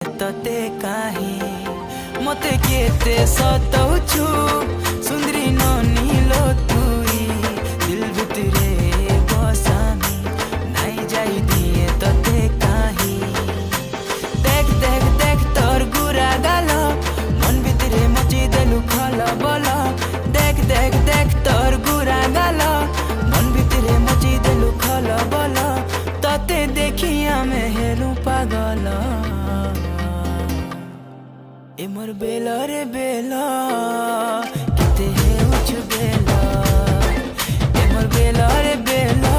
तते काहे मते केते सताउछु सुंदरी ननिलो तुई दिल भितरे बसामी नाई जाई दिए तते काहे देख देख देख तोर गुरा गाल मन भितरे मची देलु खल बल देख देख देख तोर गुरा गाल मन भितरे मची देलु खल बल तते देखी आमे हेलु पागल ए मोर बेला रे बेला किते है उच बेला ए मोर बेला रे बेला